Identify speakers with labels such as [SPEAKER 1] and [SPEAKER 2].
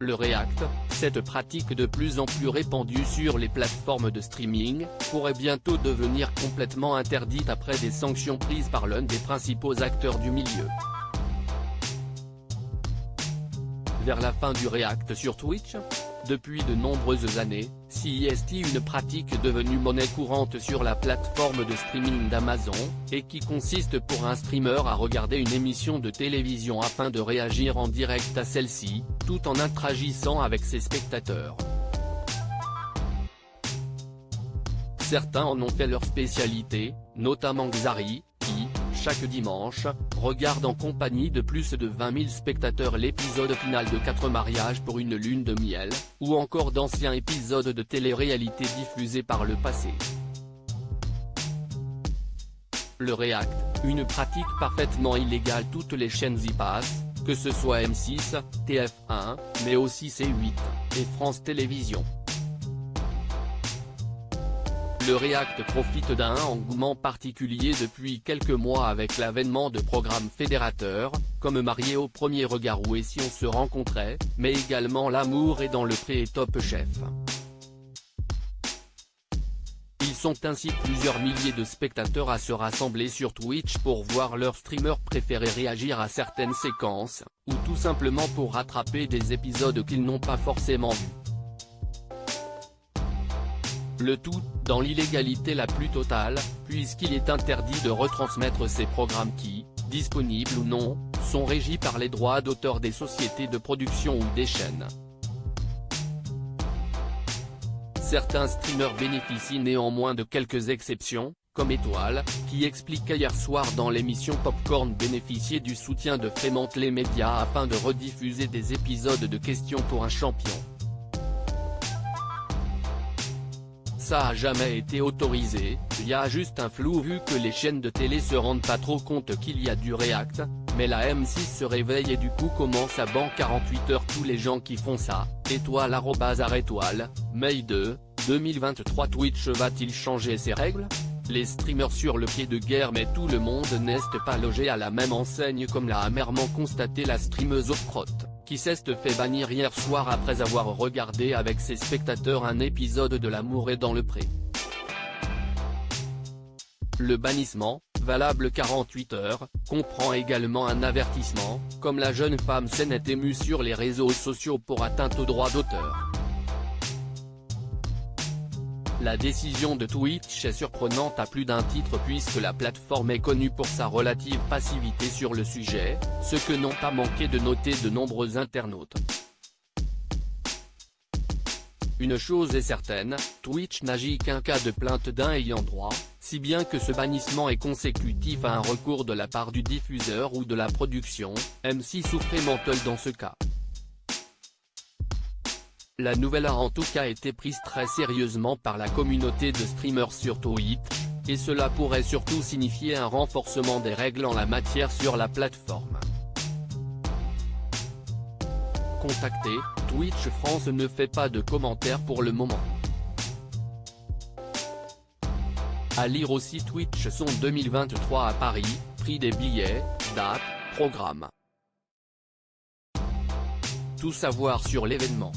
[SPEAKER 1] Le React, cette pratique de plus en plus répandue sur les plateformes de streaming, pourrait bientôt devenir complètement interdite après des sanctions prises par l'un des principaux acteurs du milieu. Vers la fin du React sur Twitch, depuis de nombreuses années, c'est une pratique devenue monnaie courante sur la plateforme de streaming d'Amazon, et qui consiste pour un streamer à regarder une émission de télévision afin de réagir en direct à celle-ci, tout en interagissant avec ses spectateurs. Certains en ont fait leur spécialité, notamment Xari, qui, chaque dimanche, regarde en compagnie de plus de 20 000 spectateurs l'épisode final de 4 mariages pour une lune de miel, ou encore d'anciens épisodes de télé-réalité diffusés par le passé. Le React, une pratique parfaitement illégale, toutes les chaînes y passent, que ce soit M6, TF1, mais aussi C8, et France Télévisions. Le React profite d'un engouement particulier depuis quelques mois avec l'avènement de programmes fédérateurs, comme Marié au premier regard ou Et si on se rencontrait, mais également L'amour est dans le pré et Top Chef. Ils sont ainsi plusieurs milliers de spectateurs à se rassembler sur Twitch pour voir leurs streamers préférés réagir à certaines séquences, ou tout simplement pour rattraper des épisodes qu'ils n'ont pas forcément vus. Le tout, dans l'illégalité la plus totale, puisqu'il est interdit de retransmettre ces programmes qui, disponibles ou non, sont régis par les droits d'auteur des sociétés de production ou des chaînes. Certains streamers bénéficient néanmoins de quelques exceptions, comme Étoile, qui expliquait hier soir dans l'émission Popcorn bénéficier du soutien de Frémante les médias afin de rediffuser des épisodes de Questions pour un champion. Ça a jamais été autorisé, y a juste un flou vu que les chaînes de télé se rendent pas trop compte qu'il y a du React, mais la M6 se réveille et du coup commence à ban 48 heures tous les gens qui font ça. Étoile @étoile, May 2, 2023. Twitch va-t-il changer ses règles? Les streamers sur le pied de guerre, mais tout le monde n'est pas logé à la même enseigne, comme l'a amèrement constaté la streameuse Ocrot, qui s'est fait bannir hier soir après avoir regardé avec ses spectateurs un épisode de L'amour est dans le pré. Le bannissement, valable 48 heures, comprend également un avertissement, comme la jeune femme s'en est émue sur les réseaux sociaux pour atteinte aux droits d'auteur. La décision de Twitch est surprenante à plus d'un titre puisque la plateforme est connue pour sa relative passivité sur le sujet, ce que n'ont pas manqué de noter de nombreux internautes. Une chose est certaine, Twitch n'agit qu'un cas de plainte d'un ayant droit, si bien que ce bannissement est consécutif à un recours de la part du diffuseur ou de la production, M6 ou Fremantle dans ce cas. La nouvelle a en tout cas été prise très sérieusement par la communauté de streamers sur Twitch, et cela pourrait surtout signifier un renforcement des règles en la matière sur la plateforme. Contacté, Twitch France ne fait pas de commentaires pour le moment. À lire aussi Twitch Son 2023 à Paris, prix des billets, date, programme. Tout savoir sur l'événement.